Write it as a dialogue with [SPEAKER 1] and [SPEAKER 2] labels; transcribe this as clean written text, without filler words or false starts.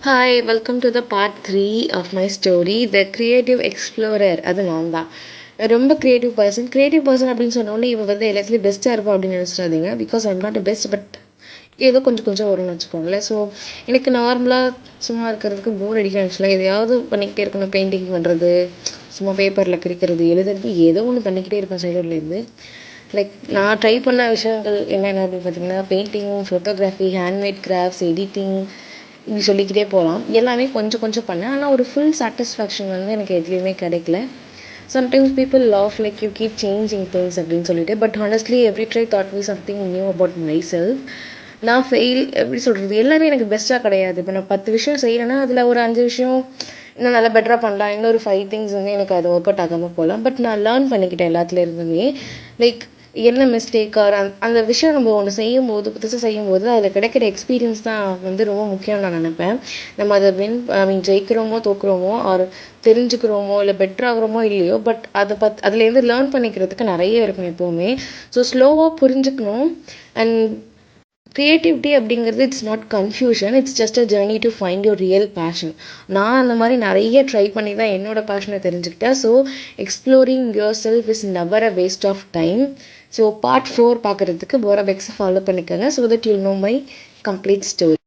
[SPEAKER 1] Hi welcome to the part 3 of my story the creative explorer. அது நான் தான் ரொம்ப கிரியேட்டிவ் பர்சன் அப்படின்னு சொன்னோடனே இவன் வந்து எல்லாத்துலேயும் பெஸ்ட்டாக இருப்போம் அப்படின்னு நினச்சிடாதீங்க. Because I'm not best, but ஏதோ கொஞ்சம் கொஞ்சம் வரும்னு வச்சுக்கோங்களேன். ஸோ எனக்கு நார்மலாக சும்மா இருக்கிறதுக்கு போர் அடிக்க ஆக்சுவலாக எதையாவது பண்ணிக்கிட்டே இருக்கணும். பெயிண்டிங் பண்ணுறது, சும்மா பேப்பரில் கிரிக்கிறது, எழுதுறது, ஏதோ ஒன்று பண்ணிக்கிட்டே இருப்பேன் சைடுலேருந்து. லைக் நான் ட்ரை பண்ண விஷயங்கள் என்னென்ன அப்படின்னு பார்த்தீங்கன்னா, painting, photography, handmade crafts, editing, இப்படி சொல்லிக்கிட்டே போகலாம். எல்லாமே கொஞ்சம் கொஞ்சம் பண்ணேன். ஆனால் ஒரு ஃபுல் சாட்டிஸ்ஃபேக்ஷன் வந்து எனக்கு எதுலேயுமே கிடைக்கல. Sometimes people laugh like you keep changing things அப்படின்னு சொல்லிட்டு, but honestly every try thought me something new about my self. நான் ஃபெயில் எப்படி சொல்கிறது, எல்லாமே எனக்கு பெஸ்ட்டாக கிடையாது. இப்போ நான் 10 விஷயம் செய்கிறேன்னா அதில் ஒரு 5 விஷயம் இன்னும் நல்லா பெட்டராக பண்ணலாம். இன்னொரு 5 திங்ஸ் வந்து எனக்கு அது ஒர்க் அவுட் ஆகாமல் போகலாம். பட் நான் லேர்ன் பண்ணிக்கிட்டேன் எல்லாத்துல இருந்துமே. லைக் என்ன மிஸ்டேக்காக அந்த விஷயம் நம்ம ஒன்று செய்யும்போது, புதுசாக செய்யும்போது அதில் கிடைக்கிற எக்ஸ்பீரியன்ஸ் தான் வந்து ரொம்ப முக்கியம்னு நான் நினப்பேன். நம்ம அதை ஜெயிக்கிறோமோ தோக்குறோமோ ஆர் தெரிஞ்சுக்கிறோமோ இல்லை பெட்டர் ஆகுறோமோ இல்லையோ, பட் அதுலேருந்து லேர்ன் பண்ணிக்கிறதுக்கு நிறைய இருக்கும் எப்போவுமே. ஸோ ஸ்லோவாக புரிஞ்சுக்கணும். அண்ட் கிரியேட்டிவிட்டி அப்படிங்கிறது it's not confusion, it's just a journey to find your real passion. நான் அந்த மாதிரி நிறைய ட்ரை பண்ணி தான் என்னோட பேஷனை தெரிஞ்சுக்கிட்டேன். So exploring yourself is never a waste of time. So part 4 பார்க்குறதுக்கு போரபெக்ஸை ஃபாலோ பண்ணிக்கோங்க. So that you'll know my complete story.